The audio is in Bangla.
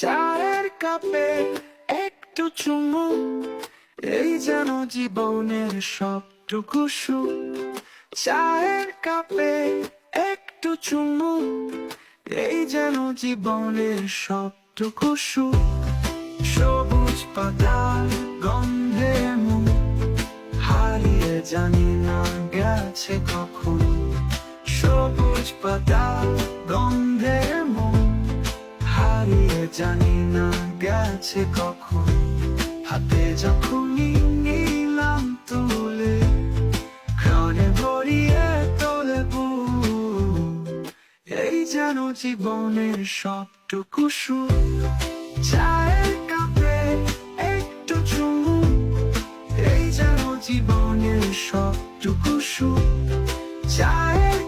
চায়ের কাপে একটু চুমু, এই যেন জীবনের সবটুকু সুখ। চায়ের কাপে একটু চুমু, এই যেন জীবনের সবটুকু সুখ। সবুজ পাতার গন্ধে মুখ হারিয়ে জানি না গেছে কখন। সবুজ পাতার গন্ধে মুখ হারিয়ে জানি না গেছে কখন। হাতে যখনই নিলাম তুলে, ক্ষণে ভরিয়ে তোলে বুক, এই যেন জীবনের সবটুকু সুখ। চায়ের কাপে একটু চুমু, এই যেন জীবনের সবটুকু সুখ। চায়ের